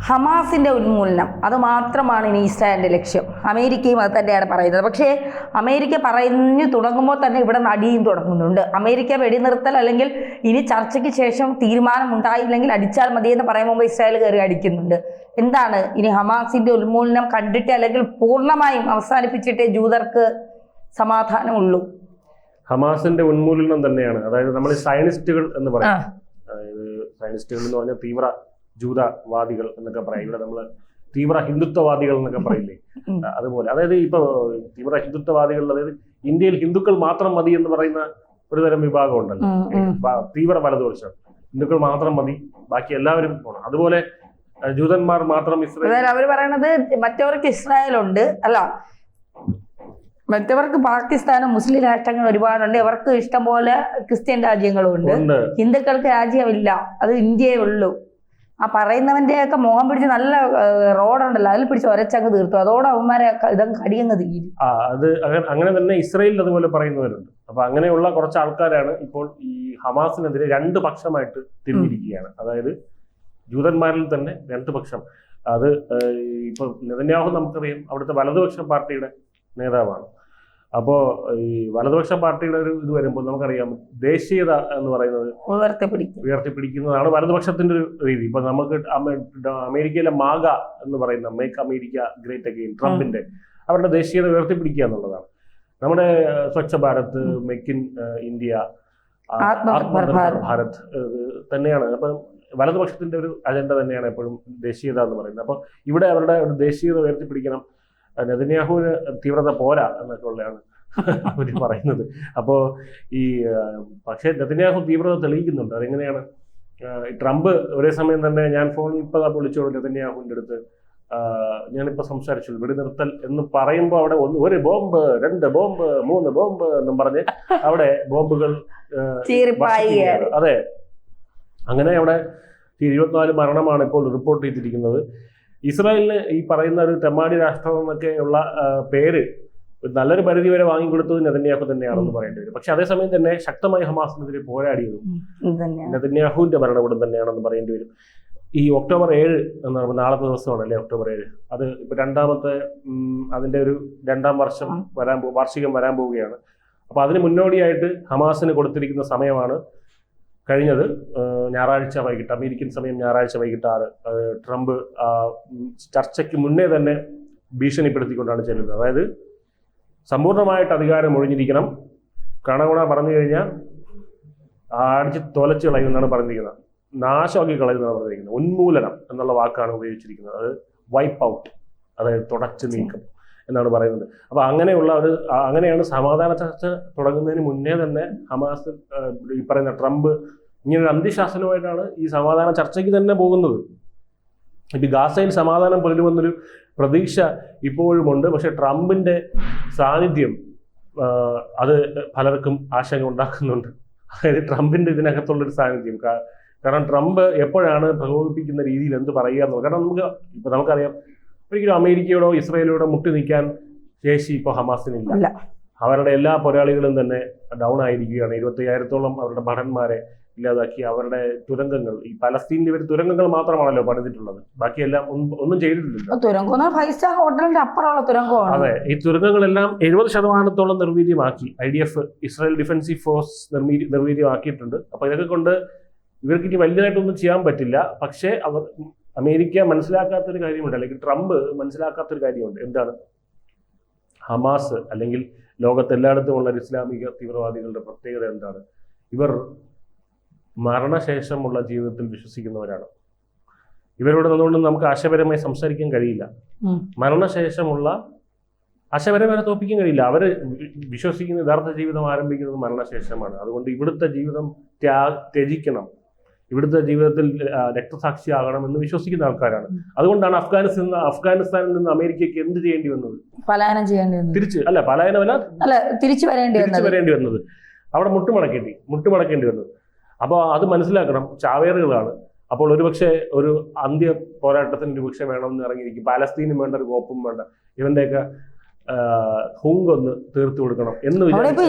ഹമാസിൻ്റെ ഉന്മൂലനം അത് മാത്രമാണ് ഇനി ഇസ്രായേലിൻ്റെ ലക്ഷ്യം. അമേരിക്കയും അത് തന്നെയാണ് പറയുന്നത്. പക്ഷേ അമേരിക്ക പറഞ്ഞു തുടങ്ങുമ്പോൾ തന്നെ ഇവിടെ അടിയും തുടങ്ങുന്നുണ്ട്. അമേരിക്ക വെടിനിർത്തൽ അല്ലെങ്കിൽ ഇനി ചർച്ചയ്ക്ക് ശേഷം തീരുമാനം ഉണ്ടായില്ലെങ്കിൽ അടിച്ചാൽ മതിയെന്ന് പറയുമ്പോൾ ഇസ്രായേൽ കയറി അടിക്കുന്നുണ്ട്. എന്താണ് ഇനി ഹമാസിൻ്റെ ഉന്മൂലനം കണ്ടിട്ട് അല്ലെങ്കിൽ പൂർണ്ണമായും അവസാനിപ്പിച്ചിട്ടേ ജൂതർക്ക് സമാധാനമുള്ളൂ? ഹമാസിന്റെ ഉന്മൂലനം തന്നെയാണ്. അതായത് നമ്മൾ സയനിസ്റ്റുകൾ എന്ന് പറയും. അതായത് സയനിസ്റ്റുകൾ എന്ന് പറഞ്ഞാൽ തീവ്ര ജൂതവാദികൾ എന്നൊക്കെ പറയും. ഇവിടെ നമ്മൾ തീവ്ര ഹിന്ദുത്വവാദികൾ എന്നൊക്കെ പറയില്ലേ, അതുപോലെ. അതായത് ഇപ്പൊ തീവ്ര ഹിന്ദുത്വവാദികൾ, അതായത് ഇന്ത്യയിൽ ഹിന്ദുക്കൾ മാത്രം മതി എന്ന് പറയുന്ന ഒരു തരം വിഭാഗം ഉണ്ടല്ലോ, തീവ്ര വലതുപക്ഷം. ഹിന്ദുക്കൾ മാത്രം മതി, ബാക്കി എല്ലാവരും പോകണം. അതുപോലെ ജൂതന്മാർ മാത്രം ഇസ്രായേൽ. അവർ പറയണത് മറ്റവർക്ക് ഇസ്രായേലുണ്ട്, അല്ല മറ്റവർക്ക് പാകിസ്ഥാനും മുസ്ലിം രാഷ്ട്രങ്ങൾ ഒരുപാടുണ്ട്, അവർക്ക് ഇഷ്ടംപോലെ ക്രിസ്ത്യൻ രാജ്യങ്ങളും ഉണ്ട്, ഹിന്ദുക്കൾക്ക് രാജ്യമില്ല, അത് ഇന്ത്യയേ ഉള്ളൂ. ആ പറയുന്നവന്റെയൊക്കെ മോഹം പിടിച്ച് നല്ല റോഡുണ്ടല്ലോ, അതിൽ പിടിച്ച് ഒരച്ചങ്ങ് തീർത്തു. അതോടെ അവന്മാരെ ഇതങ്ങ് കടിയങ്ങ് തീരും. അത് അങ്ങനെ തന്നെ ഇസ്രായേലിൽ അതുപോലെ പറയുന്നവരുണ്ട്. അപ്പൊ അങ്ങനെയുള്ള കുറച്ച് ആൾക്കാരാണ് ഇപ്പോൾ ഈ ഹമാസിനെതിരെ രണ്ട് പക്ഷമായിട്ട് തിരിഞ്ഞിരിക്കുകയാണ്. അതായത് ജൂതന്മാരിൽ തന്നെ രണ്ട് പക്ഷം. അത് ഇപ്പൊ നെതന്യാഹു നമുക്കറിയാം അവിടുത്തെ വലതുപക്ഷ പാർട്ടിയുടെ നേതാവാണ്. അപ്പോൾ ഈ വലതുപക്ഷ പാർട്ടിയുടെ ഒരു ഇത് വരുമ്പോൾ നമുക്കറിയാം ദേശീയത എന്ന് പറയുന്നത് ഉയർത്തിപ്പിടിക്കുന്നതാണ് വലതുപക്ഷത്തിന്റെ ഒരു രീതി. ഇപ്പൊ നമുക്ക് അമേരിക്കയിലെ മാഗ എന്ന് പറയുന്ന മേക്ക് അമേരിക്ക ഗ്രേറ്റ് അഗെയിൻ, ട്രംപിന്റെ അവരുടെ ദേശീയത ഉയർത്തിപ്പിടിക്കുക എന്നുള്ളതാണ്. നമ്മുടെ Swachh Bharat, make in India, Atmanirbhar Bharat തന്നെയാണ്. അപ്പം വലതുപക്ഷത്തിന്റെ ഒരു അജണ്ട തന്നെയാണ് എപ്പോഴും ദേശീയത എന്ന് പറയുന്നത്. അപ്പൊ ഇവിടെ അവരുടെ ഒരു ദേശീയത ഉയർത്തിപ്പിടിക്കണം. നെതന്യാഹുവിന് തീവ്രത പോരാ എന്നൊക്കെ ഉള്ളതാണ് അവർ പറയുന്നത്. അപ്പോൾ ഈ പക്ഷേ നെതന്യാഹു തീവ്രത തെളിയിക്കുന്നുണ്ട്. അതെങ്ങനെയാണ്? ട്രംപ് ഒരേ സമയം തന്നെ ഞാൻ ഫോണിൽ ഇപ്പോൾ വിളിച്ചോളൂ നെതന്യാഹുവിൻ്റെ അടുത്ത്, ഞാനിപ്പോൾ സംസാരിച്ചു വെടിനിർത്തൽ എന്ന് പറയുമ്പോൾ അവിടെ ഒരു ബോംബ്, 2 ബോംബ്, 3 ബോംബ് എന്നും പറഞ്ഞ് അവിടെ ബോംബുകൾ. അതെ, അങ്ങനെ അവിടെ 24 മരണമാണ് ഇപ്പോൾ റിപ്പോർട്ട് ചെയ്തിരിക്കുന്നത്. ഇസ്രായേലിന് ഈ പറയുന്ന ഒരു തെമ്മാടി രാഷ്ട്രം എന്നൊക്കെ ഉള്ള പേര് നല്ലൊരു പരിധി വരെ വാങ്ങിക്കൊടുത്തത് നെതന്യാഹു തന്നെയാണെന്ന് പറയേണ്ടി വരും. പക്ഷെ അതേസമയം തന്നെ ശക്തമായി ഹമാസിനെതിരെ പോരാടിയതും നെതന്യാഹുവിന്റെ ഭരണകൂടം തന്നെയാണെന്ന് പറയേണ്ടി വരും. ഈ ഒക്ടോബർ 7 എന്ന് പറയുമ്പോൾ നാളത്തെ ദിവസമാണല്ലേ ഒക്ടോബർ 7. അത് ഇപ്പൊ രണ്ടാമത്തെ അതിന്റെ ഒരു 2ാം വർഷം വാർഷികം വരാൻ പോവുകയാണ്. അപ്പൊ അതിന് മുന്നോടിയായിട്ട് ഹമാസിന് കൊടുത്തിരിക്കുന്ന സമയമാണ് കഴിഞ്ഞത് ഞായറാഴ്ച വൈകിട്ട്, അമേരിക്കൻ സമയം ഞായറാഴ്ച വൈകിട്ട് 6. ട്രംപ് ചർച്ചയ്ക്ക് മുന്നേ തന്നെ ഭീഷണിപ്പെടുത്തിക്കൊണ്ടാണ് ചെല്ലുന്നത്. അതായത് സമ്പൂർണ്ണമായിട്ട് അധികാരം ഒഴിഞ്ഞിരിക്കണം, കണകുണ പറഞ്ഞു കഴിഞ്ഞാൽ അടിച്ച് തൊലച്ച് കളയുമെന്നാണ് പറഞ്ഞിരിക്കുന്നത്, നാശമാക്കി കളയുമെന്നാണ് പറഞ്ഞിരിക്കുന്നത്. ഉന്മൂലനം എന്നുള്ള വാക്കാണ് ഉപയോഗിച്ചിരിക്കുന്നത്. അത് വൈപ്പ് ഔട്ട്, അതായത് തുടച്ചു നീക്കം എന്നാണ് പറയുന്നത്. അപ്പൊ അങ്ങനെയാണ് സമാധാന ചർച്ച തുടങ്ങുന്നതിന് മുന്നേ തന്നെ ഹമാസ് ഈ പറയുന്ന ട്രംപ് ഇങ്ങനൊരു അന്ത്യശാസനമായിട്ടാണ് ഈ സമാധാന ചർച്ചയ്ക്ക് തന്നെ പോകുന്നത്. ഇപ്പൊ ഗാസയിൽ സമാധാനം പുലരുമെന്നൊരു പ്രതീക്ഷ ഇപ്പോഴുമുണ്ട്. പക്ഷെ ട്രംപിന്റെ സാന്നിധ്യം അത് പലർക്കും ആശങ്ക ഉണ്ടാക്കുന്നുണ്ട്. അതായത് ട്രംപിന്റെ ഇതിനകത്തുള്ളൊരു സാന്നിധ്യം. കാരണം ട്രംപ് എപ്പോഴാണ് പ്രകോപിപ്പിക്കുന്ന രീതിയിൽ എന്ത് പറയുക എന്നുള്ളത്. കാരണം നമുക്കറിയാം ഒരിക്കലും അമേരിക്കയോടോ ഇസ്രായേലോടോ മുട്ടി നിൽക്കാൻ ശേഷി ഇപ്പോൾ ഹമാസിനില്ല. അവരുടെ എല്ലാ പോരാളികളും തന്നെ ഡൗൺ ആയിരിക്കുകയാണ്. 25,000-ഓളം അവരുടെ ഭടന്മാരെ ഇല്ലാതാക്കി. അവരുടെ തുരങ്കങ്ങൾ, ഈ പലസ്തീനിൽ ഇവർ തുരങ്കങ്ങൾ മാത്രമാണല്ലോ പണിതിട്ടുള്ളത്, ബാക്കിയെല്ലാം ഒന്നും ചെയ്തിട്ടില്ല. അതെ, ഈ തുരങ്കങ്ങളെല്ലാം 70% നിർവീര്യമാക്കി IDF, ഇസ്രായേൽ ഡിഫൻസീവ് ഫോഴ്സ് നിർവീര്യമാക്കിയിട്ടുണ്ട്. അപ്പൊ ഇതൊക്കെ കൊണ്ട് ഇവർക്ക് ഇനി വലിയതായിട്ടൊന്നും ചെയ്യാൻ പറ്റില്ല. പക്ഷേ അമേരിക്ക മനസ്സിലാക്കാത്തൊരു കാര്യമുണ്ട്, അല്ലെങ്കിൽ ട്രംപ് മനസ്സിലാക്കാത്തൊരു കാര്യമുണ്ട്. എന്താണ്? ഹമാസ് അല്ലെങ്കിൽ ലോകത്തെല്ലായിടത്തും ഉള്ള ഇസ്ലാമിക തീവ്രവാദികളുടെ പ്രത്യേകത എന്താണ്? ഇവർ മരണശേഷമുള്ള ജീവിതത്തിൽ വിശ്വസിക്കുന്നവരാണ്. ഇവരോട് നിന്നുകൊണ്ട് നമുക്ക് ആശയപരമായി സംസാരിക്കാൻ കഴിയില്ല. മരണശേഷമുള്ള ആശയപരമായി തോപ്പിക്കാൻ കഴിയില്ല. അവർ വിശ്വസിക്കുന്ന യഥാർത്ഥ ജീവിതം ആരംഭിക്കുന്നത് മരണശേഷമാണ്. അതുകൊണ്ട് ഇവിടുത്തെ ജീവിതം ത്യജിക്കണം, ഇവിടുത്തെ ജീവിതത്തിൽ രക്തസാക്ഷിയാകണമെന്ന് വിശ്വസിക്കുന്ന ആൾക്കാരാണ്. അതുകൊണ്ടാണ് അഫ്ഗാനിസ്ഥാനിൽ നിന്ന് അമേരിക്കയ്ക്ക് എന്ത് ചെയ്യേണ്ടി വന്നത്? പലായനം ചെയ്യേണ്ടി വന്നത്, തിരിച്ചു വരേണ്ടി വന്നത്, അവിടെ മുട്ടുമടക്കേണ്ടി വന്നത്. അപ്പോൾ അത് മനസ്സിലാക്കണം. ചാവേറുകളാണ്. അപ്പോൾ ഒരുപക്ഷെ ഒരു അന്ത്യ പോരാട്ടത്തിന് ഒരുപക്ഷെ വേണമെന്ന് ഇറങ്ങിയിരിക്കും. പാലസ്തീനും വേണ്ട, ഒരു കോപ്പും വേണ്ട, ഇവന്റെയൊക്കെ ഹുങ്കൊന്ന് തീർത്തു കൊടുക്കണം എന്ന്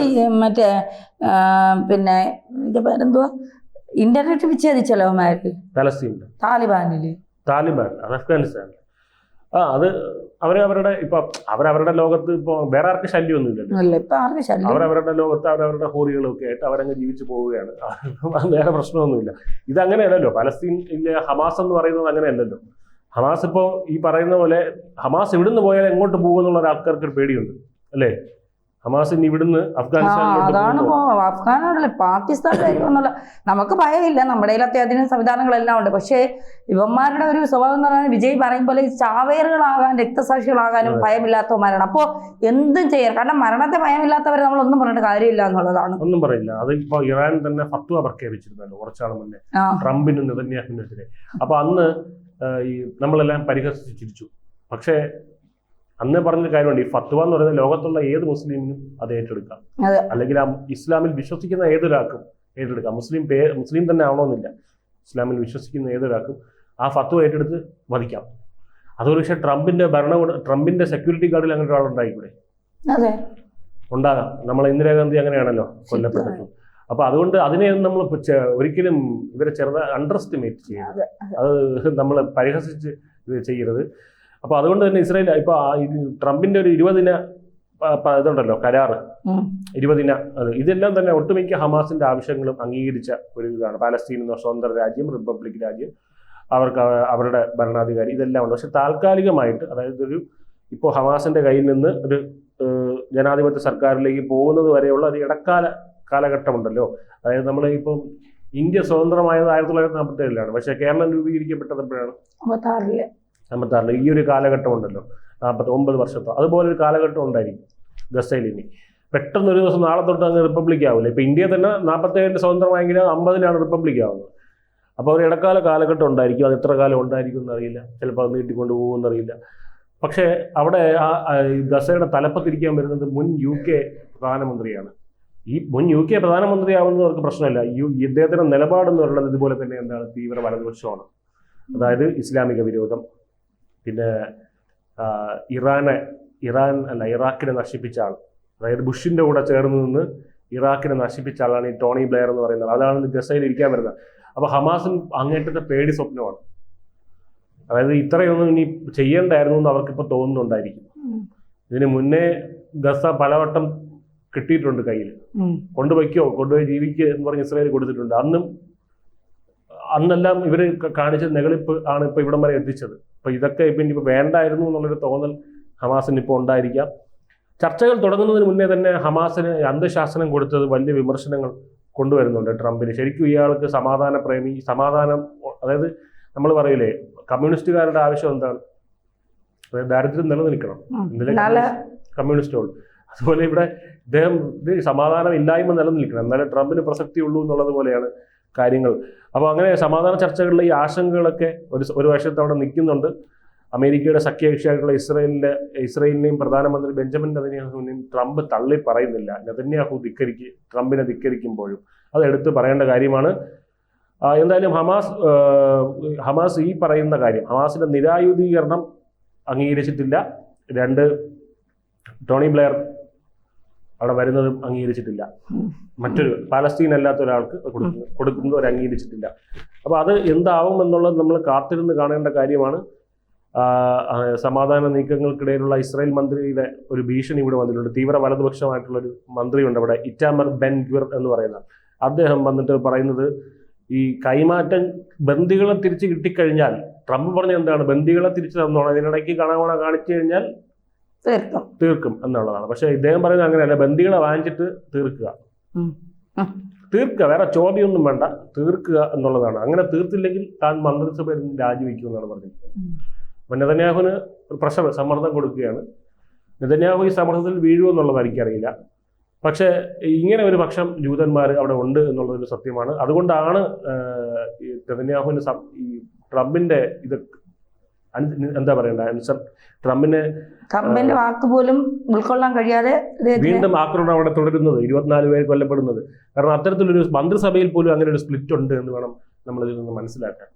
മറ്റേ പിന്നെ പേരെന്തുവാ ഇന്റർനെറ്റ് വിച്ഛേദിച്ചല്ലോ അവന്മാർക്ക്, പലസ്തീനില് താലിബാനില്. താലിബാൻ, അത് അഫ്ഗാനിസ്ഥാൻ. അത് അവരവരുടെ ഇപ്പൊ അവരവരുടെ ലോകത്ത് ഇപ്പൊ വേറെ ആർക്ക് ശല്യമൊന്നുമില്ലല്ലോ. അവരവരുടെ ലോകത്ത് അവരവരുടെ ഹോറികളൊക്കെ ആയിട്ട് അവരങ്ങ് ജീവിച്ചു പോവുകയാണ്. വേറെ പ്രശ്നമൊന്നുമില്ല. ഇതങ്ങനെയല്ലല്ലോ. പലസ്തീനിലെ ഹമാസ് എന്ന് പറയുന്നത് അങ്ങനെയല്ലല്ലോ. ഹമാസ് ഇപ്പോ ഈ പറയുന്ന പോലെ ഹമാസ് ഇവിടുന്ന് പോയാൽ എങ്ങോട്ട് പോകുമെന്നുള്ള ആൾക്കാർക്ക് ഒരു പേടിയുണ്ട് അല്ലേ? ഹമാസ് ഇനി ഇവിടുന്ന് അതാണ് അഫ്ഗാനോടല്ലേ പാകിസ്ഥാനിലായിരിക്കും എന്നുള്ള നമുക്ക് ഭയമില്ല. നമ്മുടെ കയ്യിൽ അത്യാധുനിക സംവിധാനങ്ങളെല്ലാം ഉണ്ട്. പക്ഷേ ഇവന്മാരുടെ ഒരു സ്വഭാവം എന്ന് പറഞ്ഞാൽ വിജയ് പറയും പോലെ ചാവേറുകളാകാൻ രക്തസാക്ഷികളാകാനും ഭയമില്ലാത്തവന്മാരാണ്. അപ്പോൾ എന്തും ചെയ്യാം. കാരണം മരണത്തെ ഭയമില്ലാത്തവരെ നമ്മളൊന്നും പറഞ്ഞിട്ട് കാര്യമില്ല എന്നുള്ളതാണ്. ഒന്നും പറയില്ല. അത് ഇപ്പൊ ഇറാൻ തന്നെ ഫത്വ പ്രഖ്യാപിച്ചിരുന്നല്ലോ കുറച്ചാൾ മുന്നേ ട്രംപിനും നെതന്യാഹുവിനെതിരെ. അപ്പൊ അന്ന് ഈ നമ്മളെല്ലാം പരിഹസിച്ച് ചിരിച്ചു. പക്ഷേ അന്ന് പറഞ്ഞൊരു കാര്യമുണ്ട്, ഈ ഫത്വ എന്ന് പറയുന്നത് ലോകത്തുള്ള ഏത് മുസ്ലിമിനും അത് ഏറ്റെടുക്കാം, അല്ലെങ്കിൽ ആ ഇസ്ലാമിൽ വിശ്വസിക്കുന്ന ഏതൊരാൾക്കും ഏറ്റെടുക്കാം. മുസ്ലിം തന്നെ ആവണമെന്നില്ല, ഇസ്ലാമിൽ വിശ്വസിക്കുന്ന ഏതൊരാൾക്കും ആ ഫത്വ ഏറ്റെടുത്ത് വധിക്കാം. അതൊരു പക്ഷേ ട്രംപിന്റെ സെക്യൂരിറ്റി ഗാർഡിൽ അങ്ങനെ ഒരാളുണ്ടായിക്കൂടെ? ഉണ്ടാകാം. നമ്മളെ ഇന്ദിരാഗാന്ധി അങ്ങനെയാണല്ലോ കൊല്ലപ്പെട്ടത്. അപ്പൊ അതുകൊണ്ട് അതിനെ നമ്മൾ ഒരിക്കലും ഇവരെ അണ്ടർ എസ്റ്റിമേറ്റ് ചെയ്യരുത്. അത് നമ്മൾ പരിഹസിച്ച് ഇത് ചെയ്യരുത്. അപ്പൊ അതുകൊണ്ട് തന്നെ ഇസ്രായേൽ ഇപ്പൊ ട്രംപിന്റെ ഒരു 20 ദിന ഇതുണ്ടല്ലോ കരാറ്, 20 ദിന ഇതെല്ലാം തന്നെ ഒട്ടുമിക്ക ഹമാസിന്റെ ആവശ്യങ്ങളും അംഗീകരിച്ച ഒരു ഇതാണ്. പാലസ്തീൻ എന്ന സ്വതന്ത്ര രാജ്യം, റിപ്പബ്ലിക് രാജ്യം, അവർക്ക് അവരുടെ ഭരണാധികാരി, ഇതെല്ലാം ഉണ്ട്. പക്ഷെ താൽക്കാലികമായിട്ട്, അതായത് ഇപ്പോൾ ഹമാസിന്റെ കയ്യിൽ നിന്ന് ഒരു ജനാധിപത്യ സർക്കാരിലേക്ക് പോകുന്നത് വരെയുള്ള ഒരു കാലഘട്ടമുണ്ടല്ലോ. അതായത് നമ്മൾ ഇപ്പം ഇന്ത്യ സ്വതന്ത്രമായത് 1947 പക്ഷെ കേരളം രൂപീകരിക്കപ്പെട്ടത് എപ്പോഴാണ്? 56. ഈ ഒരു കാലഘട്ടം ഉണ്ടല്ലോ, 49 വർഷത്തോ അതുപോലെ ഒരു കാലഘട്ടം ഉണ്ടായിരിക്കും ഗസയിൽ. ഇനി പെട്ടെന്ന് ഒരു ദിവസം നാളെ തൊട്ട് അങ്ങ് റിപ്പബ്ലിക് ആവില്ല. ഇപ്പൊ ഇന്ത്യ തന്നെ 47 സ്വതന്ത്രമായെങ്കിൽ 50 റിപ്പബ്ലിക് ആവുന്നത്. അപ്പോൾ ഒരു ഇടക്കാല കാലഘട്ടം ഉണ്ടായിരിക്കും. അത് എത്ര കാലം ഉണ്ടായിരിക്കും എന്നറിയില്ല. ചിലപ്പോൾ അത് നീട്ടിക്കൊണ്ട് പോകുമെന്നറിയില്ല. പക്ഷേ അവിടെ ഗസയുടെ തലപ്പത്തിരിക്കാൻ വരുന്നത് മുൻ UK പ്രധാനമന്ത്രിയാണ്. ഈ മുൻ UK പ്രധാനമന്ത്രിയാവുന്നവർക്ക് പ്രശ്നമില്ല. ഇദ്ദേഹത്തിന്റെ നിലപാടെന്ന് പറയുന്നത് ഇതുപോലെ തന്നെ എന്താണ്, തീവ്ര വലതുപക്ഷമാണ്. അതായത് ഇസ്ലാമിക വിരോധം, പിന്നെ ഇറാഖിനെ നശിപ്പിച്ച ആൾ, അതായത് ബുഷിന്റെ കൂടെ ചേർന്ന് നിന്ന് ഇറാഖിനെ നശിപ്പിച്ച ആളാണ് ഈ ടോണി ബ്ലെയർ എന്ന് പറയുന്നത്. അതാണ് ഗസയിൽ ഇരിക്കാൻ വരുന്നത്. അപ്പൊ ഹമാസിന് അങ്ങേറ്റത്തെ പേടി സ്വപ്നമാണ്. അതായത് ഇത്രയൊന്നും ഇനി ചെയ്യേണ്ടായിരുന്നു എന്ന് അവർക്കിപ്പോൾ തോന്നുന്നുണ്ടായിരിക്കും. ഇതിന് മുന്നേ ഗസ പലവട്ടം കിട്ടിയിട്ടുണ്ട് കയ്യിൽ. കൊണ്ടുപോയി ജീവിക്കുക എന്ന് പറഞ്ഞ് ഇസ്രായേൽ കൊടുത്തിട്ടുണ്ട്. അന്നെല്ലാം ഇവർ കാണിച്ച നെകളിപ്പ് ആണ് ഇപ്പൊ ഇവിടം വരെ എത്തിച്ചത്. അപ്പൊ ഇതൊക്കെ ഇപ്പൊ വേണ്ടായിരുന്നു എന്നുള്ളൊരു തോന്നൽ ഹമാസിന് ഇപ്പോൾ ഉണ്ടായിരിക്കാം. ചർച്ചകൾ തുടങ്ങുന്നതിന് മുന്നേ തന്നെ ഹമാസിന് അന്ത്യശാസനം കൊടുത്തത് വലിയ വിമർശനങ്ങൾ കൊണ്ടുവരുന്നുണ്ട് ട്രംപിന്. ശരിക്കും ഇയാൾക്ക് സമാധാനം, അതായത് നമ്മൾ പറയില്ലേ കമ്മ്യൂണിസ്റ്റുകാരുടെ ആവശ്യം എന്താണ്? അതായത് ദാരിദ്ര്യം നിലനിൽക്കണം, കമ്മ്യൂണിസ്റ്റുകൾ. അതുപോലെ ഇവിടെ ഇദ്ദേഹം സമാധാനം ഇല്ലായ്മ നിലനിൽക്കണം, എന്നാലേ ട്രംപിന് പ്രസക്തി ഉള്ളൂ എന്നുള്ളത് പോലെയാണ് കാര്യങ്ങൾ. അപ്പോൾ അങ്ങനെ സമാധാന ചർച്ചകളിലെ ഈ ആശങ്കകളൊക്കെ ഒരു വശത്ത് അവിടെ നിൽക്കുന്നുണ്ട്. അമേരിക്കയുടെ സഖ്യകക്ഷിയായിട്ടുള്ള ഇസ്രായേലിനെയും പ്രധാനമന്ത്രി ബെഞ്ചമിൻ നെതന്യാഹുവിനെയും ട്രംപ് തള്ളി പറയുന്നില്ല. നെതന്യാഹു ട്രംപിനെ ധിക്കരിക്കുമ്പോഴും അത് എടുത്ത് പറയേണ്ട കാര്യമാണ്. എന്തായാലും ഹമാസ് ഈ പറയുന്ന കാര്യം, ഹമാസിന്റെ നിരായുധീകരണം അംഗീകരിച്ചിട്ടില്ല. 2 ടോണി ബ്ലെയർ അവിടെ വരുന്നതും അംഗീകരിച്ചിട്ടില്ല. മറ്റൊരു പാലസ്തീൻ അല്ലാത്ത ഒരാൾക്ക് കൊടുക്കുന്നത് അവർ അംഗീകരിച്ചിട്ടില്ല. അപ്പോൾ അത് എന്താവും എന്നുള്ളത് നമ്മൾ കാത്തിരുന്ന് കാണേണ്ട കാര്യമാണ്. സമാധാന നീക്കങ്ങൾക്കിടയിലുള്ള ഇസ്രായേൽ മന്ത്രിയുടെ ഒരു ഭീഷണി ഇവിടെ വന്നിട്ടുണ്ട്. തീവ്ര വലതുപക്ഷമായിട്ടുള്ളൊരു മന്ത്രിയുണ്ട് അവിടെ, ഇറ്റാമർ ബെൻ ഗ്വിർ എന്ന് പറയുന്ന. അദ്ദേഹം വന്നിട്ട് പറയുന്നത് ഈ കൈമാറ്റം ബന്ദികളെ തിരിച്ച് കിട്ടിക്കഴിഞ്ഞാൽ, ട്രംപ് പറഞ്ഞ എന്താണ്, ബന്ദികളെ തിരിച്ചു തന്നോണം, ഇതിനിടയ്ക്ക് കണവണ കാണിച്ചു കഴിഞ്ഞാൽ തീർക്കും എന്നുള്ളതാണ്. പക്ഷെ ഇദ്ദേഹം പറയുന്നത് അങ്ങനെയല്ല, ബന്ദികളെ വാങ്ങിച്ചിട്ട് തീർക്കുക, വേറെ ചോദ്യമൊന്നും വേണ്ട, തീർക്കുക എന്നുള്ളതാണ്. അങ്ങനെ തീർത്തില്ലെങ്കിൽ താൻ മന്ത്രിസഭയിൽ നിന്ന് രാജിവെക്കും എന്നാണ് പറഞ്ഞിരിക്കുന്നത്. അപ്പം നെതന്യാഹുവിന് സമ്മർദ്ദം കൊടുക്കുകയാണ്. നെതന്യാഹു ഈ സമ്മർദ്ദത്തിൽ വീഴുമെന്നുള്ളത് എനിക്കറിയില്ല. പക്ഷേ ഇങ്ങനെ ഒരു പക്ഷം ജൂതന്മാർ അവിടെ ഉണ്ട് എന്നുള്ളതൊരു സത്യമാണ്. അതുകൊണ്ടാണ് നെതന്യാഹുവിന് ഈ ട്രംപിന്റെ ഇത് എന്താ പറയണ്ട, ട്രംപിന്റെ വാക്ക് പോലും ഉൾക്കൊള്ളാൻ കഴിയാതെ വീണ്ടും ആക്രമണം അവിടെ തുടരുന്നത്, 24 പേര് കൊല്ലപ്പെടുന്നത്. കാരണം അത്തരത്തിലൊരു മന്ത്രിസഭയിൽ പോലും അങ്ങനെ ഒരു സ്പ്ലിറ്റ് ഉണ്ട് എന്ന് വേണം നമ്മൾ ഇതിൽ നിന്ന് മനസ്സിലാക്കാൻ.